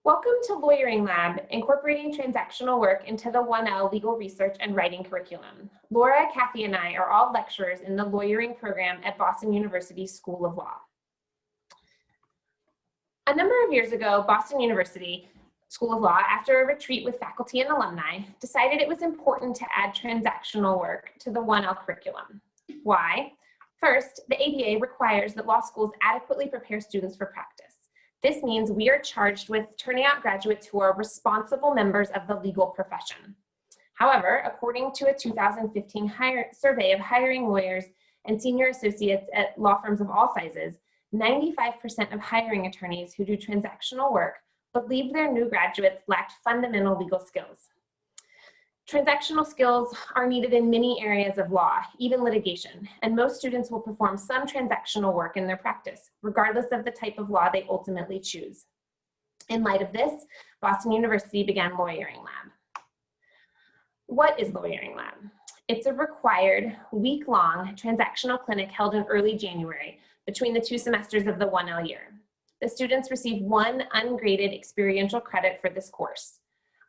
Welcome to Lawyering Lab, incorporating transactional work into the 1L legal research and writing curriculum. Laura, Kathy, and I are all lecturers in the lawyering program at Boston University School of Law. A number of years ago, Boston University School of Law, after a retreat with faculty and alumni, decided it was important to add transactional work to the 1L curriculum. Why? First, the ABA requires that law schools adequately prepare students for practice. This means we are charged with turning out graduates who are responsible members of the legal profession. However, according to a 2015 survey of hiring lawyers and senior associates at law firms of all sizes, 95% of hiring attorneys who do transactional work believe their new graduates lacked fundamental legal skills. Transactional skills are needed in many areas of law, even litigation, and most students will perform some transactional work in their practice, regardless of the type of law they ultimately choose. In light of this, Boston University began Lawyering Lab. What is Lawyering Lab? It's a required week-long transactional clinic held in early January between the 2 semesters of the 1L year. The students receive 1 ungraded experiential credit for this course.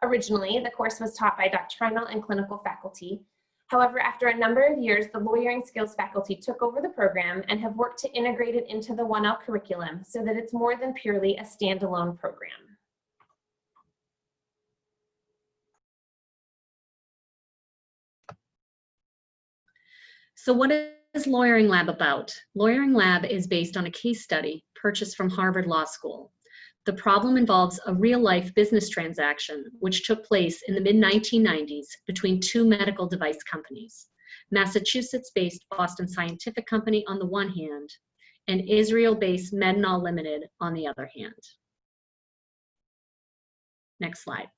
Originally, the course was taught by doctrinal and clinical faculty. However, after a number of years, the lawyering skills faculty took over the program and have worked to integrate it into the 1L curriculum so that it's more than purely a standalone program. So what is Lawyering Lab about? Lawyering Lab is based on a case study purchased from Harvard Law School. The problem involves a real-life business transaction which took place in the mid-1990s between 2 medical device companies, Massachusetts-based Boston Scientific Company on the one hand, and Israel-based Medinol Limited on the other hand. Next slide.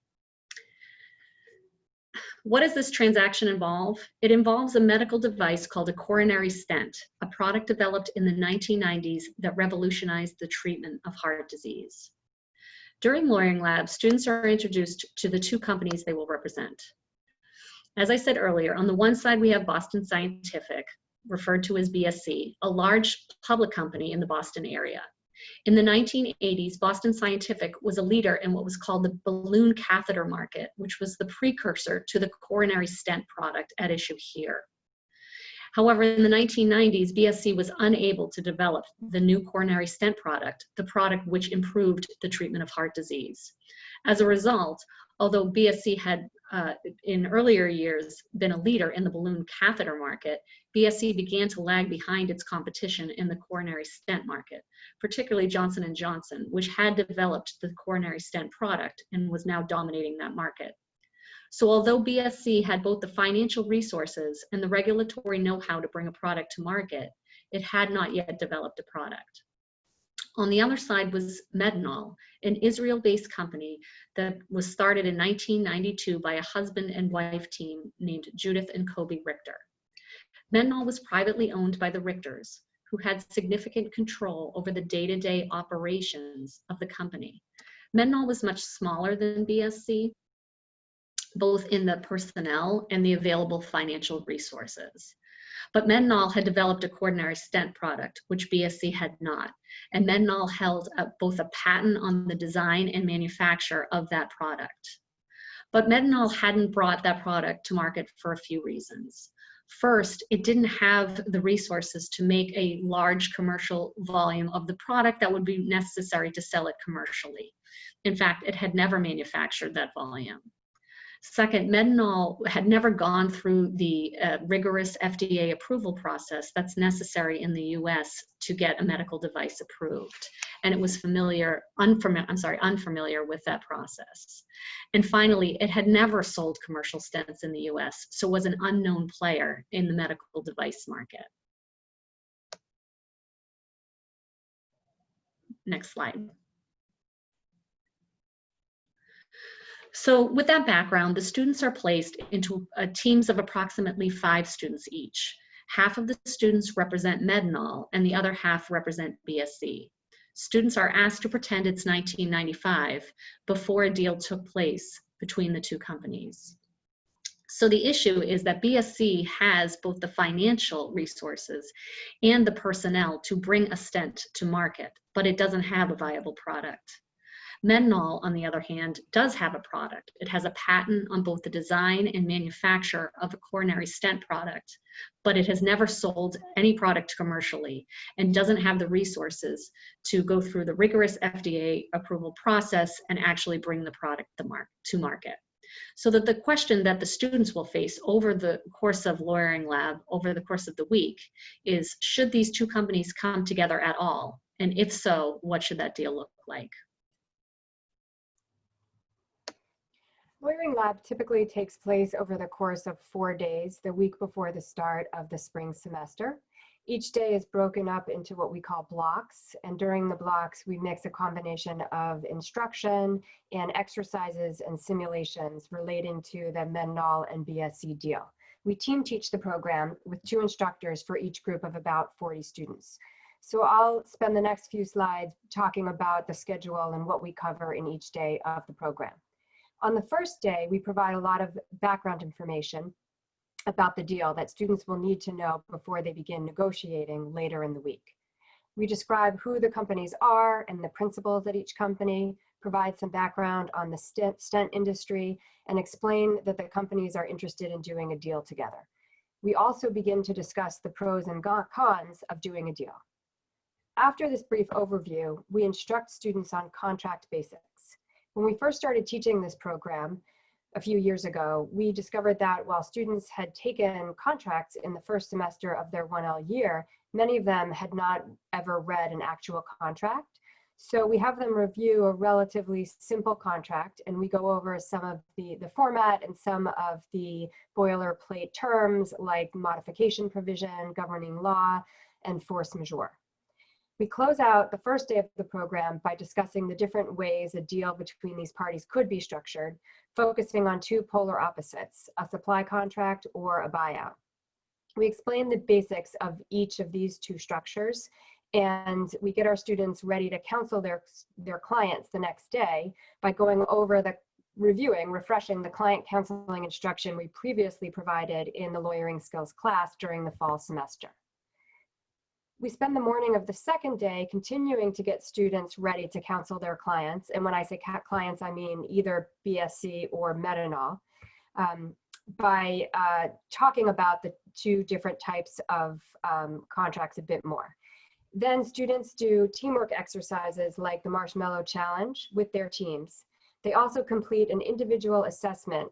What does this transaction involve? It involves a medical device called a coronary stent, a product developed in the 1990s that revolutionized the treatment of heart disease. During Lawyering Lab, students are introduced to the 2 companies they will represent. As I said earlier, on the one side we have Boston Scientific, referred to as BSC, a large public company in the Boston area. In the 1980s, Boston Scientific was a leader in what was called the balloon catheter market, which was the precursor to the coronary stent product at issue here. However, in the 1990s, BSC was unable to develop the new coronary stent product, the product which improved the treatment of heart disease. As a result, although BSC had in earlier years been a leader in the balloon catheter market, BSC began to lag behind its competition in the coronary stent market, particularly Johnson & Johnson, which had developed the coronary stent product and was now dominating that market. So although BSC had both the financial resources and the regulatory know-how to bring a product to market, it had not yet developed a product. On the other side was Medinol, an Israel-based company that was started in 1992 by a husband and wife team named Judith and Kobe Richter. Medinol was privately owned by the Richters, who had significant control over the day-to-day operations of the company. Medinol was much smaller than BSC, both in the personnel and the available financial resources. But Medinol had developed a coronary stent product, which BSC had not. And Medinol held both a patent on the design and manufacture of that product. But Medinol hadn't brought that product to market for a few reasons. First, it didn't have the resources to make a large commercial volume of the product that would be necessary to sell it commercially. In fact, it had never manufactured that volume. Second, Medinol had never gone through the rigorous FDA approval process that's necessary in the US to get a medical device approved. And it was unfamiliar with that process. And finally, it had never sold commercial stents in the US, so was an unknown player in the medical device market. Next slide. So with that background, the students are placed into teams of approximately 5 students each. Half of the students represent Medinol and the other half represent BSC. Students are asked to pretend it's 1995 before a deal took place between the 2 companies. So the issue is that BSC has both the financial resources and the personnel to bring a stent to market, but it doesn't have a viable product. Mendenhall, on the other hand, does have a product. It has a patent on both the design and manufacture of a coronary stent product, but it has never sold any product commercially and doesn't have the resources to go through the rigorous FDA approval process and actually bring the product to market. So that the question that the students will face over the course of Lawyering Lab, over the course of the week, is should these two companies come together at all? And if so, what should that deal look like? Lawyering Lab typically takes place over the course of 4 days, the week before the start of the spring semester. Each day is broken up into what we call blocks, and during the blocks, we mix a combination of instruction and exercises and simulations relating to the Mendenhall and BSc deal. We team teach the program with 2 instructors for each group of about 40 students. So I'll spend the next few slides talking about the schedule and what we cover in each day of the program. On the first day, we provide a lot of background information about the deal that students will need to know before they begin negotiating later in the week. We describe who the companies are and the principals at each company, provide some background on the stent industry, and explain that the companies are interested in doing a deal together. We also begin to discuss the pros and cons of doing a deal. After this brief overview, we instruct students on contract basics. When we first started teaching this program a few years ago, we discovered that while students had taken contracts in the first semester of their 1L year, many of them had not ever read an actual contract. So we have them review a relatively simple contract, and we go over some of the format and some of the boilerplate terms like modification provision, governing law, and force majeure. We close out the first day of the program by discussing the different ways a deal between these parties could be structured, focusing on 2 polar opposites, a supply contract or a buyout. We explain the basics of each of these 2 structures, and we get our students ready to counsel their clients the next day by going over refreshing the client counseling instruction we previously provided in the lawyering skills class during the fall semester. We spend the morning of the second day continuing to get students ready to counsel their clients. And when I say clients, I mean either BSc or Mendenhall, by talking about the 2 different types of contracts a bit more. Then students do teamwork exercises like the Marshmallow Challenge with their teams. They also complete an individual assessment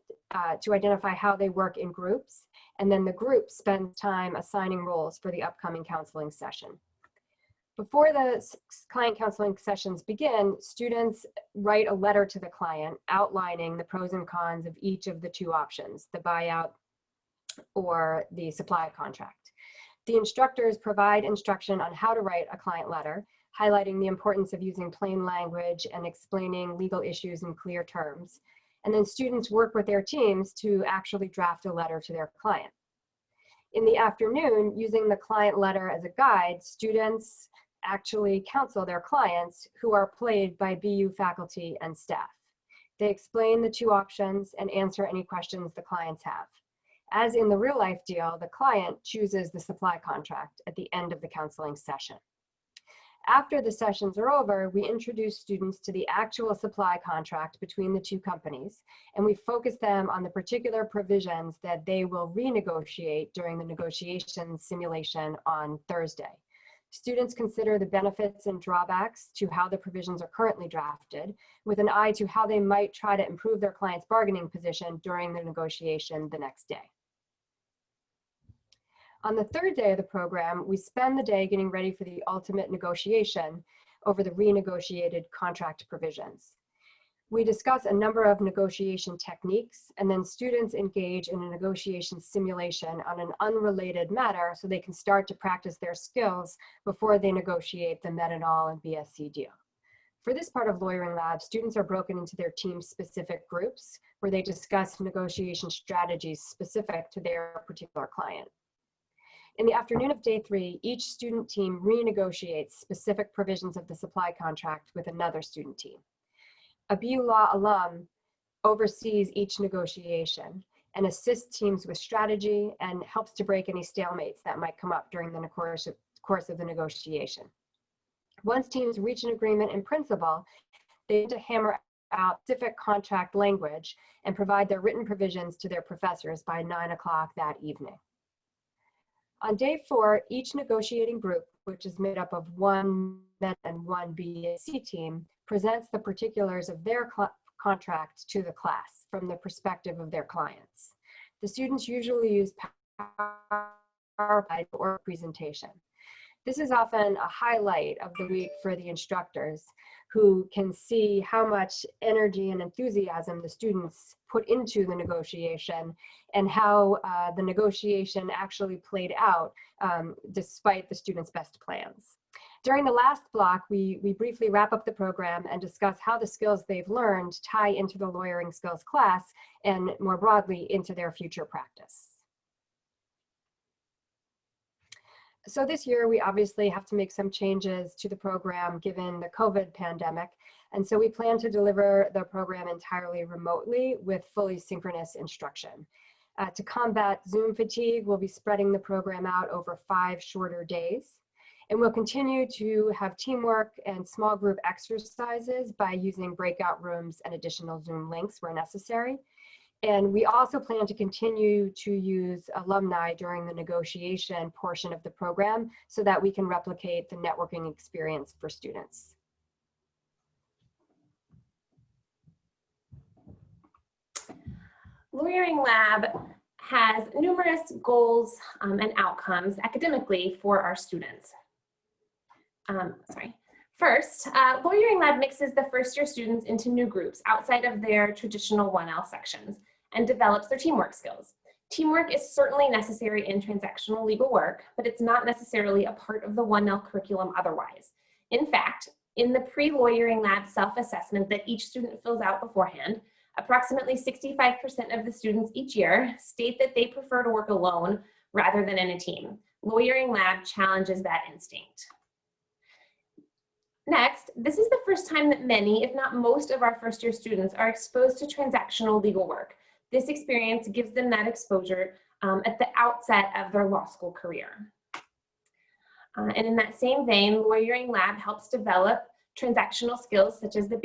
to identify how they work in groups, and then the group spends time assigning roles for the upcoming counseling session. Before the client counseling sessions begin, students write a letter to the client outlining the pros and cons of each of the 2 options, the buyout or the supply contract. The instructors provide instruction on how to write a client letter, highlighting the importance of using plain language and explaining legal issues in clear terms. And then students work with their teams to actually draft a letter to their client. In the afternoon, using the client letter as a guide, students actually counsel their clients, who are played by BU faculty and staff. They explain the 2 options and answer any questions the clients have. As in the real life deal, the client chooses the supply contract at the end of the counseling session. After the sessions are over, we introduce students to the actual supply contract between the 2 companies, and we focus them on the particular provisions that they will renegotiate during the negotiation simulation on Thursday. Students consider the benefits and drawbacks to how the provisions are currently drafted, with an eye to how they might try to improve their client's bargaining position during the negotiation the next day. On the 3rd day of the program, we spend the day getting ready for the ultimate negotiation over the renegotiated contract provisions. We discuss a number of negotiation techniques, and then students engage in a negotiation simulation on an unrelated matter so they can start to practice their skills before they negotiate the Mendenhall and BSc deal. For this part of Lawyering Lab, students are broken into their team-specific groups where they discuss negotiation strategies specific to their particular client. In the afternoon of day 3, each student team renegotiates specific provisions of the supply contract with another student team. A BU Law alum oversees each negotiation and assists teams with strategy and helps to break any stalemates that might come up during the course of the negotiation. Once teams reach an agreement in principle, they need to hammer out specific contract language and provide their written provisions to their professors by 9 o'clock that evening. On day 4, each negotiating group, which is made up of one MET and one BAC team, presents the particulars of their contract to the class from the perspective of their clients. The students usually use PowerPoint or presentation. This is often a highlight of the week for the instructors, who can see how much energy and enthusiasm the students put into the negotiation and how the negotiation actually played out despite the students' best plans. During the last block, we briefly wrap up the program and discuss how the skills they've learned tie into the lawyering skills class and more broadly into their future practice. So this year, we obviously have to make some changes to the program given the COVID pandemic. And so we plan to deliver the program entirely remotely with fully synchronous instruction. To combat Zoom fatigue, we'll be spreading the program out over 5 shorter days. And we'll continue to have teamwork and small group exercises by using breakout rooms and additional Zoom links where necessary. And we also plan to continue to use alumni during the negotiation portion of the program so that we can replicate the networking experience for students. Lawyering Lab has numerous goals and outcomes academically for our students. First, Lawyering Lab mixes the first-year students into new groups outside of their traditional 1L sections and develops their teamwork skills. Teamwork is certainly necessary in transactional legal work, but it's not necessarily a part of the 1L curriculum otherwise. In fact, in the pre-Lawyering Lab self-assessment that each student fills out beforehand, approximately 65% of the students each year state that they prefer to work alone rather than in a team. Lawyering Lab challenges that instinct. Next, this is the first time that many, if not most, of our first-year students are exposed to transactional legal work. This experience gives them that exposure at the outset of their law school career. And in that same vein, Lawyering Lab helps develop transactional skills such as the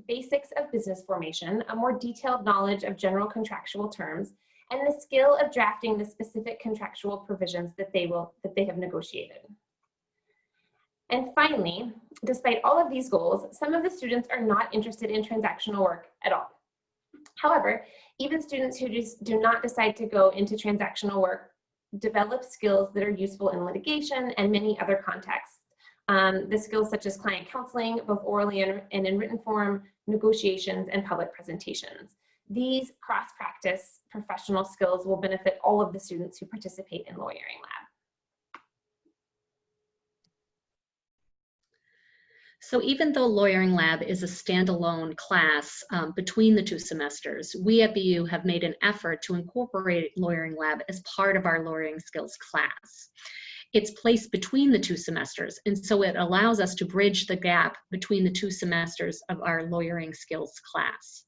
basics of business formation, a more detailed knowledge of general contractual terms, and the skill of drafting the specific contractual provisions that they have negotiated. And finally, despite all of these goals, some of the students are not interested in transactional work at all. However, even students who just do not decide to go into transactional work develop skills that are useful in litigation and many other contexts. The skills such as client counseling, both orally and in written form, negotiations, and public presentations. These cross-practice professional skills will benefit all of the students who participate in Lawyering Lab. So even though Lawyering Lab is a standalone class between the 2 semesters, we at BU have made an effort to incorporate Lawyering Lab as part of our lawyering skills class. It's placed between the 2 semesters, and so it allows us to bridge the gap between the 2 semesters of our lawyering skills class.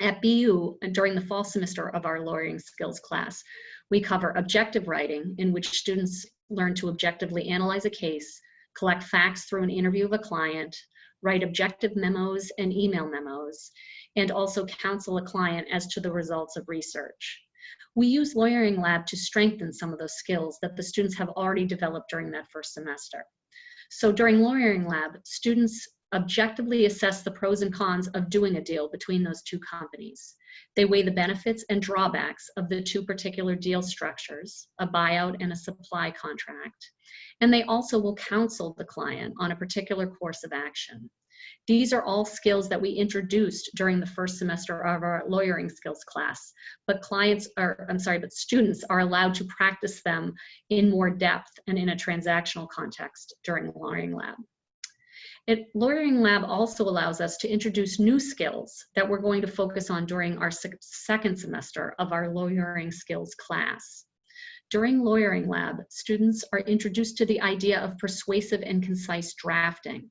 At BU, and during the fall semester of our lawyering skills class, we cover objective writing, in which students learn to objectively analyze a case, collect facts through an interview of a client, write objective memos and email memos, and also counsel a client as to the results of research. We use Lawyering Lab to strengthen some of those skills that the students have already developed during that first semester. So during Lawyering Lab, students objectively assess the pros and cons of doing a deal between those 2 companies. They weigh the benefits and drawbacks of the 2 particular deal structures, a buyout and a supply contract. And they also will counsel the client on a particular course of action. These are all skills that we introduced during the first semester of our lawyering skills class, but students are allowed to practice them in more depth and in a transactional context during Lawyering Lab. Lawyering Lab also allows us to introduce new skills that we're going to focus on during our second semester of our lawyering skills class. During Lawyering Lab, students are introduced to the idea of persuasive and concise drafting,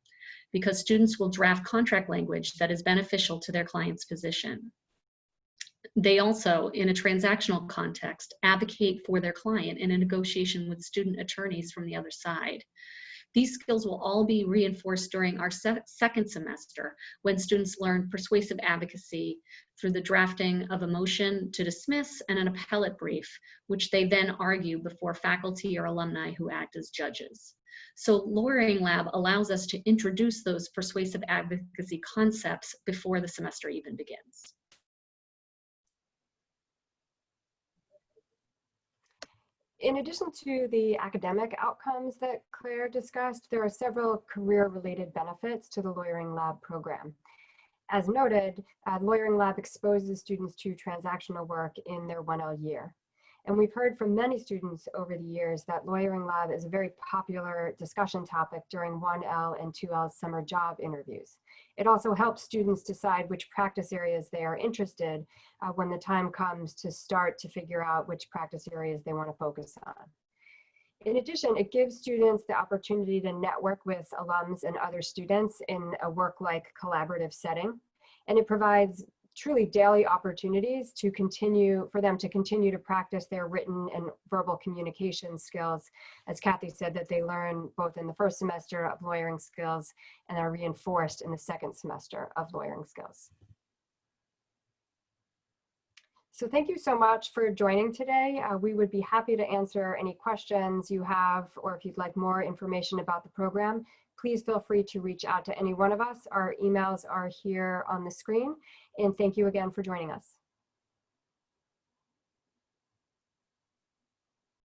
because students will draft contract language that is beneficial to their client's position. They also, in a transactional context, advocate for their client in a negotiation with student attorneys from the other side. These skills will all be reinforced during our second semester when students learn persuasive advocacy through the drafting of a motion to dismiss and an appellate brief, which they then argue before faculty or alumni who act as judges. So Lawyering Lab allows us to introduce those persuasive advocacy concepts before the semester even begins. In addition to the academic outcomes that Claire discussed, there are several career-related benefits to the Lawyering Lab program. As noted, Lawyering Lab exposes students to transactional work in their 1L year. And we've heard from many students over the years that Lawyering Lab is a very popular discussion topic during 1L and 2L summer job interviews. It also helps students decide which practice areas they are interested when the time comes to start to figure out which practice areas they want to focus on. In addition, it gives students the opportunity to network with alums and other students in a work-like collaborative setting, and it provides truly daily opportunities for them to continue to practice their written and verbal communication skills, as Kathy said, that they learn both in the first semester of lawyering skills and are reinforced in the second semester of lawyering skills. So thank you so much for joining today. We would be happy to answer any questions you have, or if you'd like more information about the program, please feel free to reach out to any one of us. Our emails are here on the screen. And thank you again for joining us.